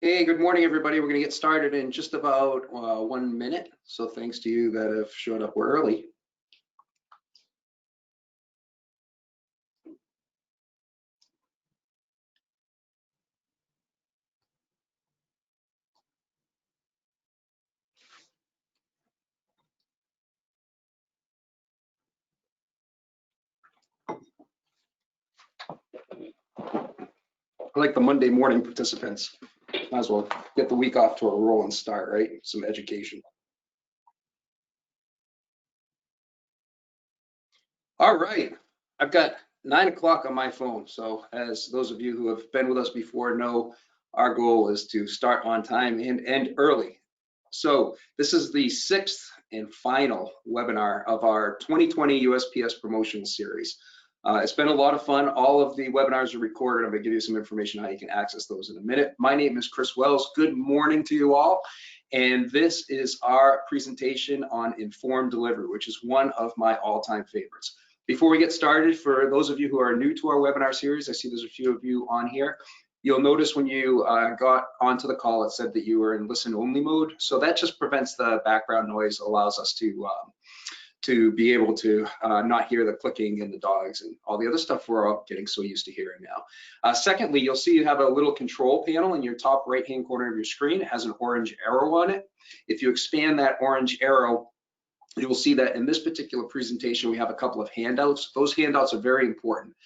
Hey, good morning, everybody. We're going to get started in just about 1 minute. So thanks to you that have showed up early. I like the Monday morning participants. Might as well get the week off to a rolling start, right? Some education. All right. I've got 9 o'clock on my phone. So as those of you who have been with us before know, our goal is to start on time and end early. So this is the 6th and final webinar of our 2020 USPS promotional series. It's been a lot of fun. All of the webinars are recorded. I'm going to give you some information on how you can access those in a minute. My name is Chris Wells. Good morning to you all. And this is our presentation on informed delivery, which is one of my all-time favorites. Before we get started, for those of you who are new to our webinar series, I see there's a few of you on here. You'll notice when you got onto the call, it said that you were in listen only mode. So that just prevents the background noise, allows us to be able to not hear the clicking and the dogs and all the other stuff we're all getting so used to hearing now. Secondly, you'll see you have a little control panel in your top right-hand corner of your screen. It has an orange arrow on it. If you expand that orange arrow, you will see that in this particular presentation, we have a couple of handouts. Those handouts are very important.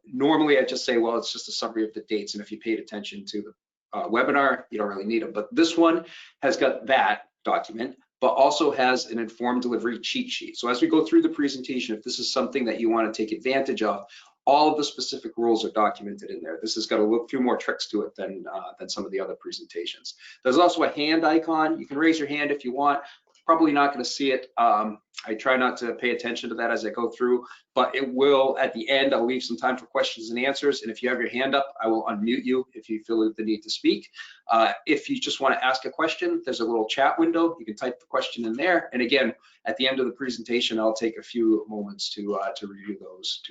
Normally, I just say, well, it's just a summary of the dates, and if you paid attention to the webinar, you don't really need them. But this one has got that document, but also has an informed delivery cheat sheet. So as we go through the presentation, if this is something that you want to take advantage of, all of the specific rules are documented in there. This has got a few more tricks to it than some of the other presentations. There's also a hand icon. You can raise your hand if you want. Probably not going to see it. I try not to pay attention to that as I go through, but it will, at the end, I'll leave some time for questions and answers. And if you have your hand up, I will unmute you if you feel the need to speak. If you just want to ask a question, there's a little chat window. You can type the question in there. And again, at the end of the presentation, I'll take a few moments to review those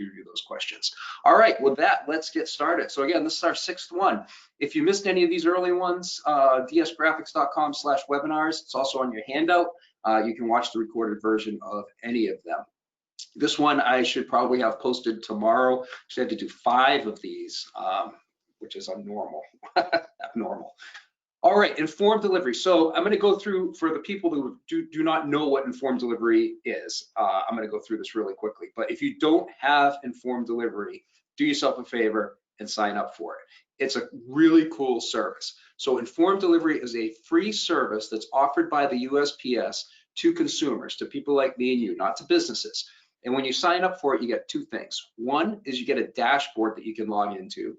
questions. All right, with that, let's get started. So again, this is our 6th one. If you missed any of these early ones, dsgraphics.com/webinars. It's also on your handout. You can watch the recorded version of any of them. This one I should probably have posted tomorrow. I had to do 5 of these, which is abnormal. All right, informed delivery. So I'm going to go through, for the people who do not know what informed delivery is, I'm going to go through this really quickly. But if you don't have informed delivery, do yourself a favor and sign up for it. It's a really cool service. So informed delivery is a free service that's offered by the USPS to consumers, to people like me and you, not to businesses. And when you sign up for it, you get 2 things. One is you get a dashboard that you can log into,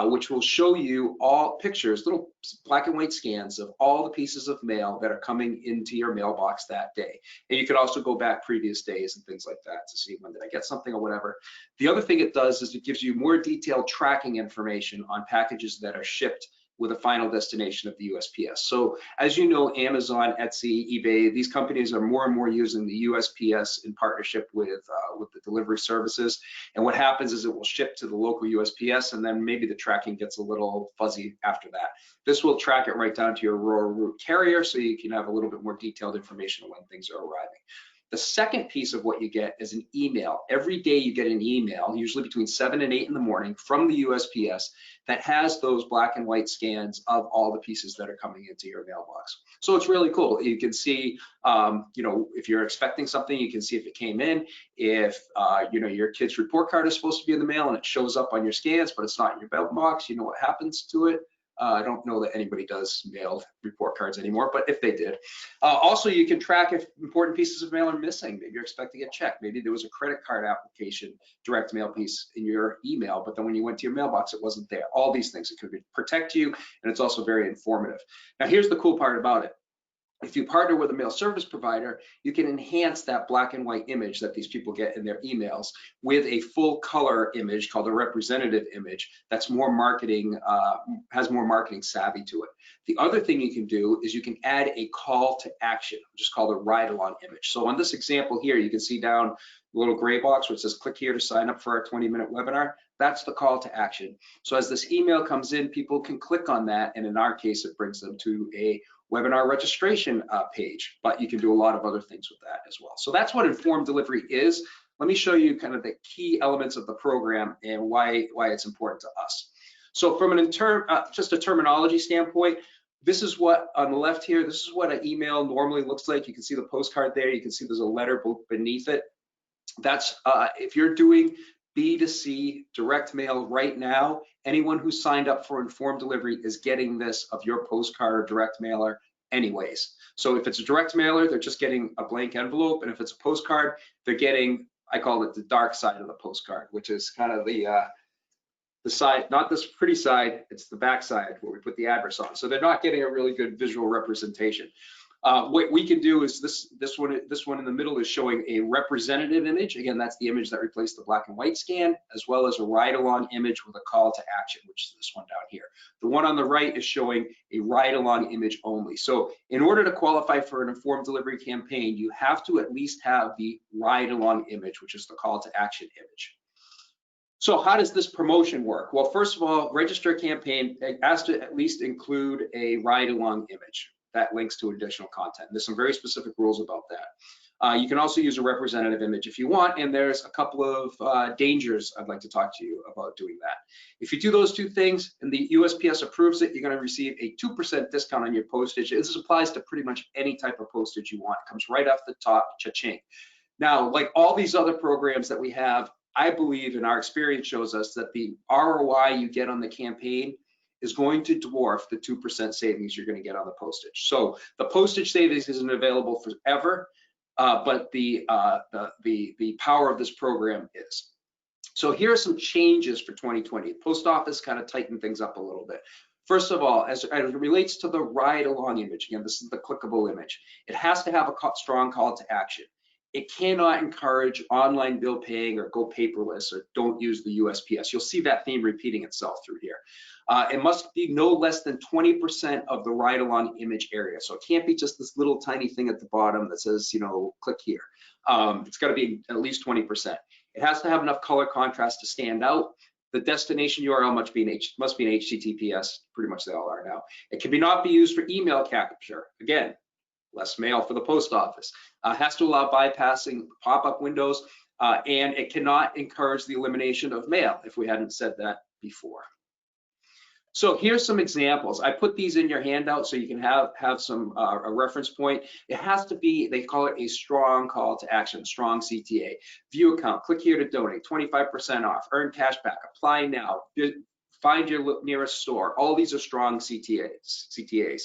which will show you all pictures, little black and white scans of all the pieces of mail that are coming into your mailbox that day. And you can also go back previous days and things like that to see when did I get something or whatever. The other thing it does is it gives you more detailed tracking information on packages that are shipped with a final destination of the USPS. So as you know, Amazon, Etsy, eBay, these companies are more and more using the USPS in partnership with the delivery services. And what happens is it will ship to the local USPS, and then maybe the tracking gets a little fuzzy after that. This will track it right down to your rural route carrier, so you can have a little bit more detailed information on when things are arriving. The second piece of what you get is an email. Every day you get an email, usually between 7 and 8 in the morning, from the USPS that has those black and white scans of all the pieces that are coming into your mailbox. So it's really cool. You can see, if you're expecting something, you can see if it came in. If, your kid's report card is supposed to be in the mail and it shows up on your scans, but it's not in your mailbox, you know what happens to it. I don't know that anybody does mail report cards anymore, but if they did. Also, you can track if important pieces of mail are missing. Maybe you're expecting a check. Maybe there was a credit card application, direct mail piece in your email, but then when you went to your mailbox, it wasn't there. All these things, it could protect you, and it's also very informative. Now, here's the cool part about it. If you partner with a mail service provider, you can enhance that black and white image that these people get in their emails with a full color image called a representative image that's more marketing, has more marketing savvy to it. The other thing you can do is you can add a call to action, which is called a ride along image. So on this example here, you can see down the little gray box where it says click here to sign up for our 20-minute webinar. that's the call to action. So as this email comes in, people can click on that, and in our case, it brings them to a webinar registration page, but you can do a lot of other things with that as well. So that's what informed delivery is. Let me show you kind of the key elements of the program and why it's important to us. So from just a terminology standpoint, this is what on the left here, this is what an email normally looks like. You can see the postcard there. You can see there's a letter beneath it. That's if you're doing B2C direct mail right now, anyone who signed up for informed delivery is getting this of your postcard or direct mailer anyways. So if it's a direct mailer, they're just getting a blank envelope, and if it's a postcard, they're getting, I call it the dark side of the postcard, which is kind of the side, not this pretty side, it's the back side where we put the address on. So they're not getting a really good visual representation. What we can do is this one in the middle is showing a representative image. Again, that's the image that replaced the black and white scan, as well as a ride-along image with a call to action, which is this one down here. The one on the right is showing a ride-along image only. So in order to qualify for an informed delivery campaign, you have to at least have the ride-along image, which is the call to action image. So how does this promotion work? Well, first of all, register a campaign. It has to at least include a ride-along image that links to additional content. There's some very specific rules about that. You can also use a representative image if you want, and there's a couple of dangers I'd like to talk to you about doing that. If you do those two things and the USPS approves it, you're going to receive a 2% discount on your postage. This applies to pretty much any type of postage you want. It comes right off the top, cha-ching. Now, like all these other programs that we have, I believe, and our experience shows us, that the ROI you get on the campaign is going to dwarf the 2% savings you're going to get on the postage. So the postage savings isn't available forever, but the power of this program is. So here are some changes for 2020. The Post Office kind of tightened things up a little bit. First of all, as it relates to the ride-along image, again, this is the clickable image. It has to have a strong call to action. It cannot encourage online bill paying or go paperless or don't use the USPS. You'll see that theme repeating itself through here. It must be no less than 20% of the ride-along image area. So it can't be just this little tiny thing at the bottom that says, you know, click here. It's got to be at least 20%. It has to have enough color contrast to stand out. The destination URL must be an HTTPS. Pretty much they all are now. It can not be used for email capture. Again, less mail for the post office. Has to allow bypassing pop-up windows, and it cannot encourage the elimination of mail, if we hadn't said that before. So here's some examples. I put these in your handout so you can have some a reference point. It has to be, they call it a strong call to action, strong CTA. View account, click here to donate, 25% off, earn cash back, apply now, find your nearest store. All these are strong CTAs.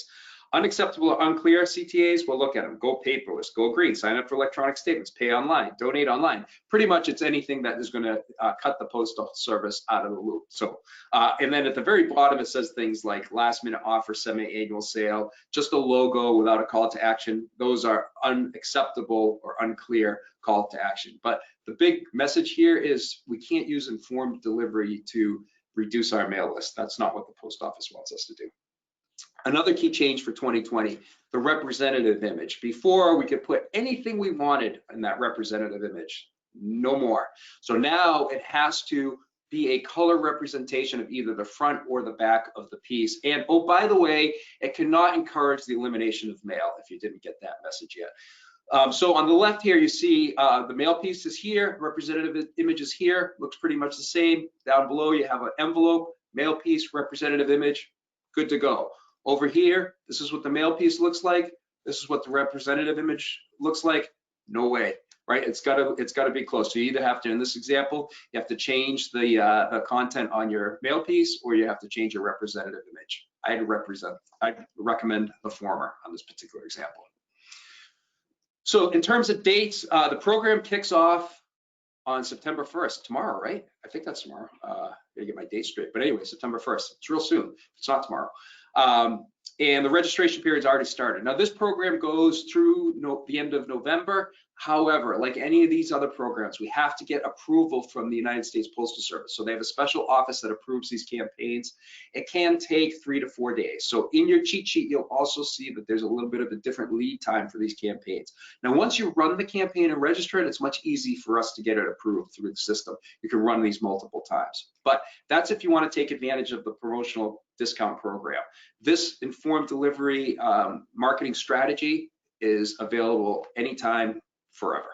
Unacceptable or unclear CTAs, we'll look at them. Go paperless, go green, sign up for electronic statements, pay online, donate online. Pretty much it's anything that is going to cut the postal service out of the loop. So, and then at the very bottom, it says things like last minute offer, semi-annual sale, just a logo without a call to action. Those are unacceptable or unclear call to action. But the big message here is we can't use informed delivery to reduce our mail list. That's not what the post office wants us to do. Another key change for 2020, the representative image. Before, we could put anything we wanted in that representative image, no more. So now it has to be a color representation of either the front or the back of the piece. And oh, by the way, it cannot encourage the elimination of mail if you didn't get that message yet. So on the left here, you see the mail piece is here, representative image is here, looks pretty much the same. Down below, you have an envelope, mail piece, representative image, good to go. Over here, this is what the mail piece looks like. This is what the representative image looks like. No way, right? It's got to be close. So you either have to, in this example, you have to change the content on your mail piece, or you have to change your representative image. I'd recommend the former on this particular example. So in terms of dates, the program kicks off on September 1st, tomorrow, right? I think that's tomorrow. Gotta get my date straight. But anyway, September 1st. It's real soon. It's not tomorrow. And the registration period's already started. Now, this program goes through the end of November. However, like any of these other programs, we have to get approval from the United States Postal Service. So they have a special office that approves these campaigns. It can take 3 to 4 days. So in your cheat sheet, you'll also see that there's a little bit of a different lead time for these campaigns. Now, once you run the campaign and register it, it's much easier for us to get it approved through the system. You can run these multiple times. But that's if you want to take advantage of the promotional discount program. This informed delivery marketing strategy is available anytime, forever,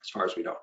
as far as we know.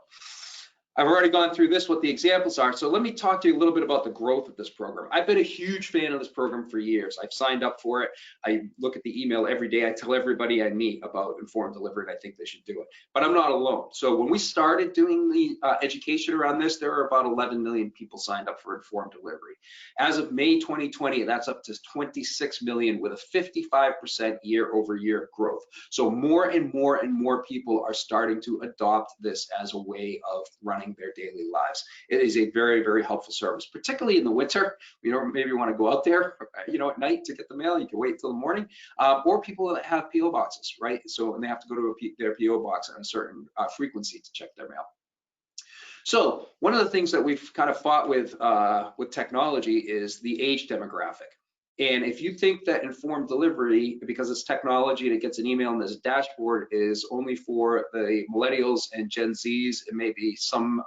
I've already gone through this, what the examples are. So let me talk to you a little bit about the growth of this program. I've been a huge fan of this program for years. I've signed up for it. I look at the email every day. I tell everybody I meet about informed delivery, and I think they should do it. But I'm not alone. So when we started doing the education around this, there were about 11 million people signed up for informed delivery. As of May 2020, that's up to 26 million with a 55% year-over-year growth. So more and more and more people are starting to adopt this as a way of running their daily lives. It is a very, very helpful service, particularly in the winter. You know, maybe you want to go out there, you know, at night to get the mail. You can wait till the morning, or people that have PO boxes, right? So, and they have to go to their PO box on a certain frequency to check their mail. So, one of the things that we've kind of fought with technology is the age demographic. And if you think that informed delivery, because it's technology and it gets an email and there's a dashboard, is only for the millennials and Gen Zs and maybe some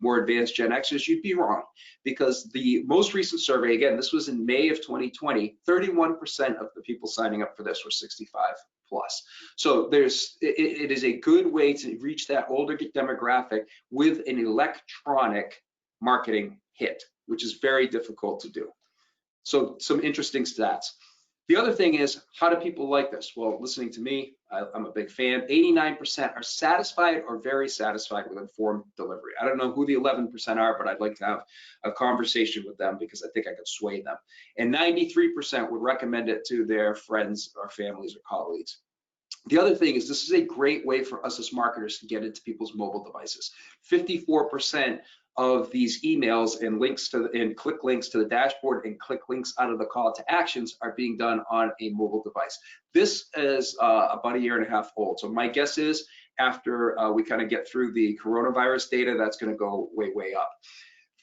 more advanced Gen Xers, you'd be wrong. Because the most recent survey, again, this was in May of 2020, 31% of the people signing up for this were 65 plus. So it is a good way to reach that older demographic with an electronic marketing hit, which is very difficult to do. So some interesting stats. The other thing is, how do people like this? Well, listening to me, I'm a big fan. 89% are satisfied or very satisfied with informed delivery. I don't know who the 11% are, but I'd like to have a conversation with them because I think I could sway them. And 93% would recommend it to their friends or families or colleagues. The other thing is, this is a great way for us as marketers to get into people's mobile devices. 54% of these emails and links to and click links to the dashboard and click links out of the call to actions are being done on a mobile device. This is about 1.5 years old. So my guess is after we kind of get through the coronavirus data, that's going to go way, way up.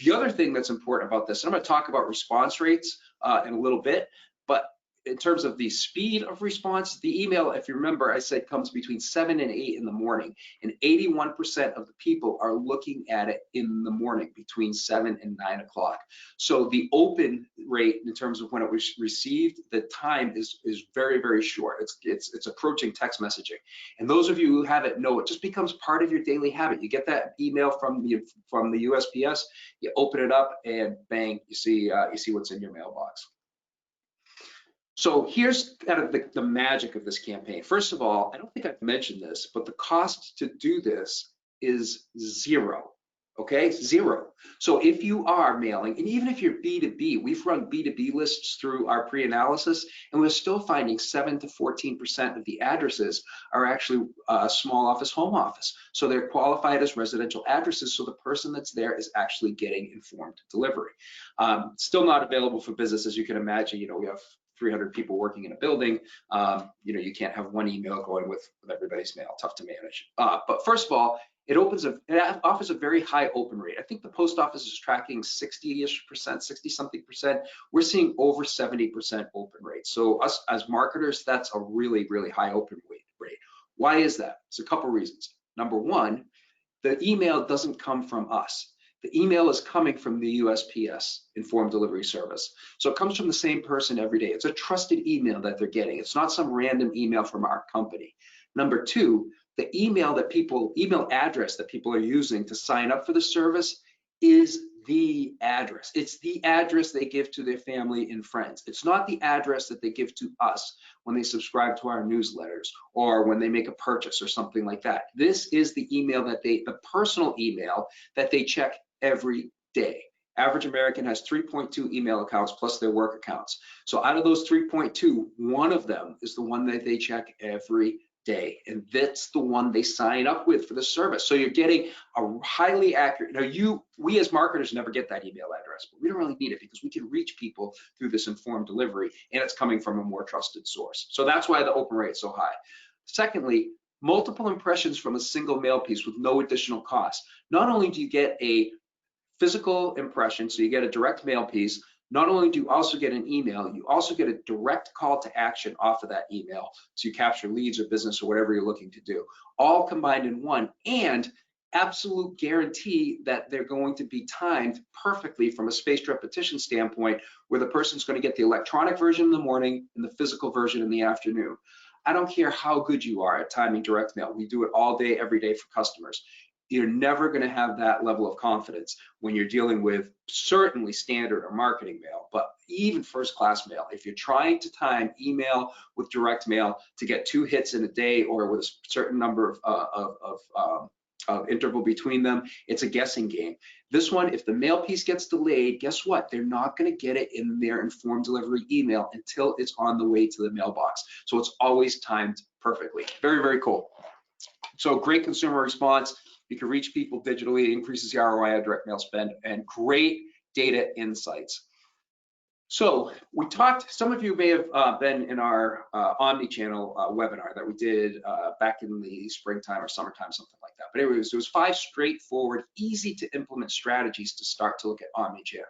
The other thing that's important about this, and I'm going to talk about response rates in a little bit, but in terms of the speed of response, the email, if you remember, I said comes between 7 and 8 in the morning, and 81% of the people are looking at it in the morning between 7 and 9 o'clock. So the open rate in terms of when it was received, the time is very, very short. It's approaching text messaging. And those of you who have it know it just becomes part of your daily habit. You get that email from the USPS, you open it up, and bang, you see what's in your mailbox. So here's kind of the magic of this campaign. First of all, I don't think I've mentioned this, but the cost to do this is zero, okay? Zero. So if you are mailing, and even if you're B2B, we've run B2B lists through our pre-analysis, and we're still finding 7 to 14% of the addresses are actually small office, home office. So they're qualified as residential addresses, so the person that's there is actually getting informed delivery. Still not available for business, as you can imagine. You know, we have 300 people working in a building. You know, you can't have one email going with everybody's mail. Tough to manage. But first of all, it offers a very high open rate. I think the post office is tracking 60-ish%, 60-something percent. We're seeing over 70% open rate. So us as marketers, that's a really, really high open rate. Why is that? It's a couple reasons. Number one, the email doesn't come from us. The email is coming from the USPS, Informed Delivery Service. So it comes from the same person every day. It's a trusted email that they're getting. It's not some random email from our company. Number two, the email address that people are using to sign up for the service is the address. It's the address they give to their family and friends. It's not the address that they give to us when they subscribe to our newsletters or when they make a purchase or something like that. This is the email the personal email that they check every day. Average American has 3.2 email accounts plus their work accounts. So out of those 3.2, one of them is the one that they check every day, and that's the one they sign up with for the service. So you're getting a highly accurate. Now we as marketers never get that email address, but we don't really need it because we can reach people through this informed delivery, and it's coming from a more trusted source. So that's why the open rate is so high. Secondly, multiple impressions from a single mail piece with no additional cost. Not only do you get a physical impression, so you get a direct mail piece, not only do you also get an email, you also get a direct call to action off of that email. So you capture leads or business or whatever you're looking to do, all combined in one, and absolute guarantee that they're going to be timed perfectly from a spaced repetition standpoint, where the person's going to get the electronic version in the morning and the physical version in the afternoon. I don't care how good you are at timing direct mail. We do it all day, every day for customers. You're never going to have that level of confidence when you're dealing with certainly standard or marketing mail, but even first class mail. If you're trying to time email with direct mail to get 2 hits in a day or with a certain number of interval between them, it's a guessing game. This one, if the mail piece gets delayed, guess what? They're not going to get it in their informed delivery email until it's on the way to the mailbox. So it's always timed perfectly. Very, very cool. So great consumer response. You can reach people digitally, it increases the ROI of direct mail spend, and great data insights. So we talked, some of you may have been in our omni-channel webinar that we did back in the springtime or summertime, something like that. But anyways, it was 5 straightforward, easy to implement strategies to start to look at omni-channel.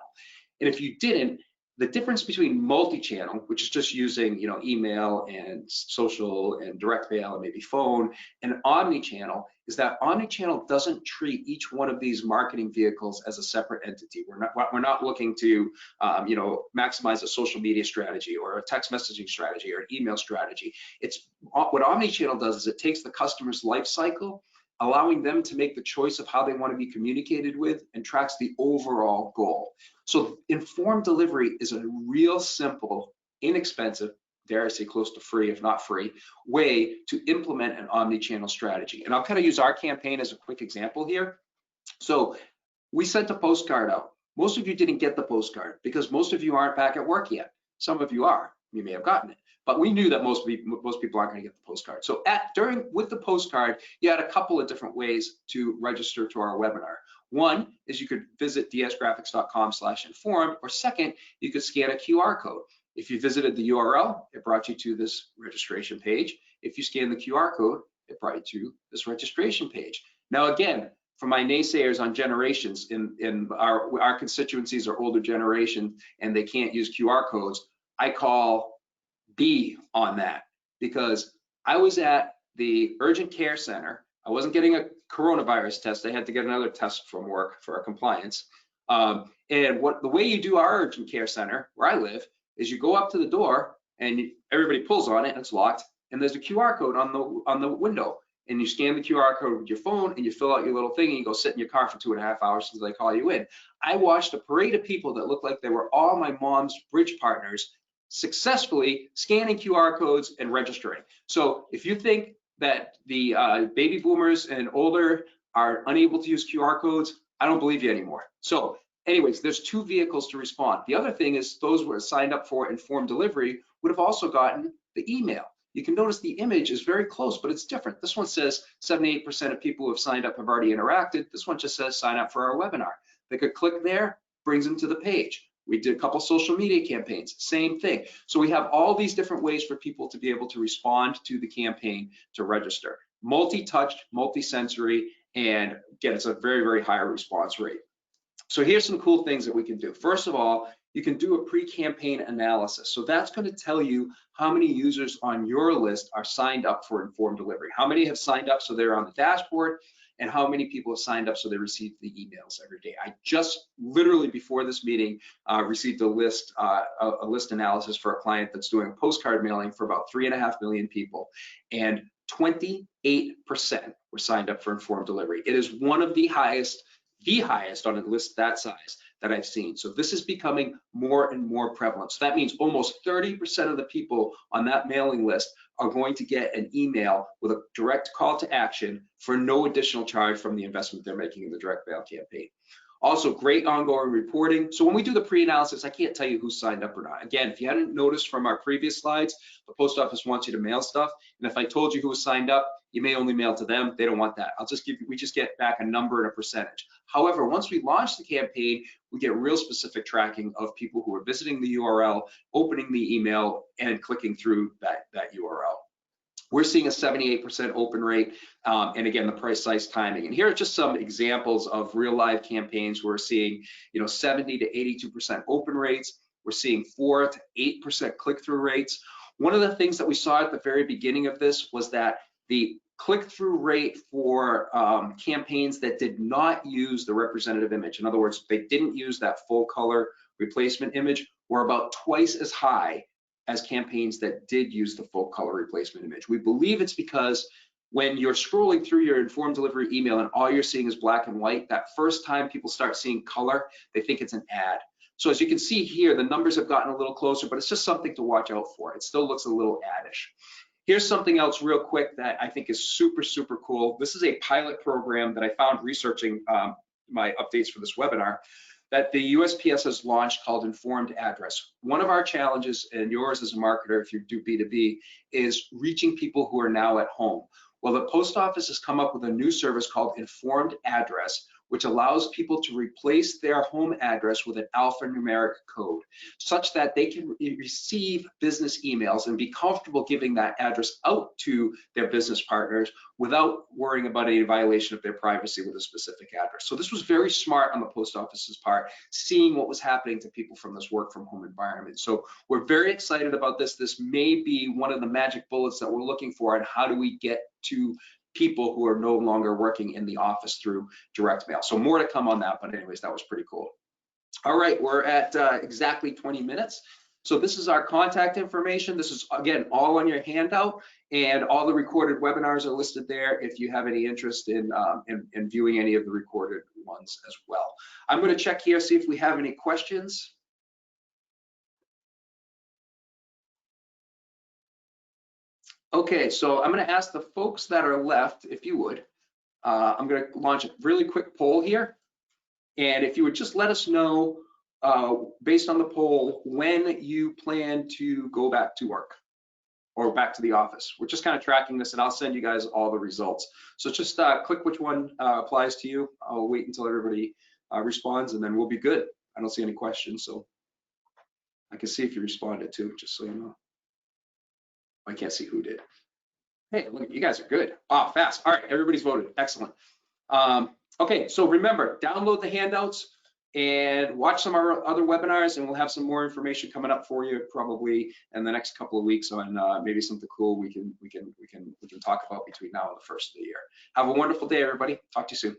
And if you didn't, the difference between multi-channel, which is just using email and social and direct mail and maybe phone, and omni-channel is that omni-channel doesn't treat each one of these marketing vehicles as a separate entity. We're not looking to maximize a social media strategy or a text messaging strategy or an email strategy. It's what omni-channel does is it takes the customer's life cycle, allowing them to make the choice of how they want to be communicated with, and tracks the overall goal. So informed delivery is a real simple, inexpensive, dare I say close to free, if not free, way to implement an omni-channel strategy. And I'll kind of use our campaign as a quick example here. So we sent a postcard out. Most of you didn't get the postcard because most of you aren't back at work yet. Some of you are, you may have gotten it. But we knew that most people aren't going to get the postcard. So with the postcard, you had a couple of different ways to register to our webinar. One is you could visit dsgraphics.com/informed, or second, you could scan a QR code. If you visited the URL, it brought you to this registration page. If you scan the QR code, it brought you to this registration page. Now again, for my naysayers on generations, in our constituencies are older generation and they can't use QR codes, I call B on that, because I was at the urgent care center. I wasn't getting a coronavirus test. I had to get another test from work for our compliance. And the way you do our urgent care center, where I live, is you go up to the door and everybody pulls on it and it's locked. And there's a QR code on the window. And you scan the QR code with your phone and you fill out your little thing and you go sit in your car for 2.5 hours until they call you in. I watched a parade of people that looked like they were all my mom's bridge partners successfully scanning QR codes and registering. So if you think that the baby boomers and older are unable to use QR codes, I don't believe you anymore. So anyways, there's 2 vehicles to respond. The other thing is those who are signed up for informed delivery would have also gotten the email. You can notice the image is very close, but it's different. This one says 78% of people who have signed up have already interacted. This one just says sign up for our webinar. They could click there, brings them to the page. We did a couple social media campaigns, same thing. So we have all these different ways for people to be able to respond to the campaign to register. Multi-touch, multi-sensory, and again, it's a very, very high response rate. So here's some cool things that we can do. First of all, you can do a pre-campaign analysis. So that's going to tell you how many users on your list are signed up for informed delivery. How many have signed up so they're on the dashboard, and how many people have signed up so they receive the emails every day. I just literally before this meeting received a list analysis for a client that's doing a postcard mailing for about 3.5 million people, and 28% were signed up for informed delivery. It is one of the highest on a list that size that I've seen. So this is becoming more and more prevalent. So that means almost 30% of the people on that mailing list are going to get an email with a direct call to action for no additional charge from the investment they're making in the direct mail campaign. Also, great ongoing reporting. So when we do the pre-analysis, I can't tell you who signed up or not. Again, if you hadn't noticed from our previous slides, the post office wants you to mail stuff. And if I told you who was signed up, you may only mail to them. They don't want that. We just get back a number and a percentage. However, once we launch the campaign, we get real specific tracking of people who are visiting the URL, opening the email, and clicking through that URL. We're seeing a 78% open rate, and again, the precise timing. And here are just some examples of real live campaigns. We're seeing, 70 to 82% open rates. We're seeing 4 to 8% click-through rates. One of the things that we saw at the very beginning of this was that the click-through rate for campaigns that did not use the representative image, in other words, they didn't use that full color replacement image, were about twice as high as campaigns that did use the full color replacement image. We believe it's because when you're scrolling through your informed delivery email and all you're seeing is black and white, that first time people start seeing color, they think it's an ad. So as you can see here, the numbers have gotten a little closer, but it's just something to watch out for. It still looks a little addish. Here's something else real quick that I think is super, super cool. This is a pilot program that I found researching my updates for this webinar that the USPS has launched called Informed Address. One of our challenges, and yours as a marketer if you do B2B, is reaching people who are now at home. Well, the post office has come up with a new service called Informed Address, which allows people to replace their home address with an alphanumeric code, such that they can receive business emails and be comfortable giving that address out to their business partners without worrying about any violation of their privacy with a specific address. So this was very smart on the post office's part, seeing what was happening to people from this work from home environment. So we're very excited about this. This may be one of the magic bullets that we're looking for, and how do we get to people who are no longer working in the office through direct mail. So more to come on that, but anyways, that was pretty cool. All right, we're at exactly 20 minutes. So this is our contact information. This is, again, all on your handout, and all the recorded webinars are listed there if you have any interest in viewing any of the recorded ones as well. I'm going to check here, see if we have any questions. Okay, so I'm going to ask the folks that are left, if you would, I'm going to launch a really quick poll here. And if you would just let us know, based on the poll, when you plan to go back to work or back to the office. We're just kind of tracking this, and I'll send you guys all the results. So just click which one applies to you. I'll wait until everybody responds, and then we'll be good. I don't see any questions, so I can see if you responded too, just so you know. I can't see who did. Hey, look, you guys are good. Ah, fast. All right, everybody's voted. Excellent. Okay, so remember, download the handouts and watch some of our other webinars, and we'll have some more information coming up for you probably in the next couple of weeks on maybe something cool we can talk about between now and the first of the year. Have a wonderful day, everybody. Talk to you soon.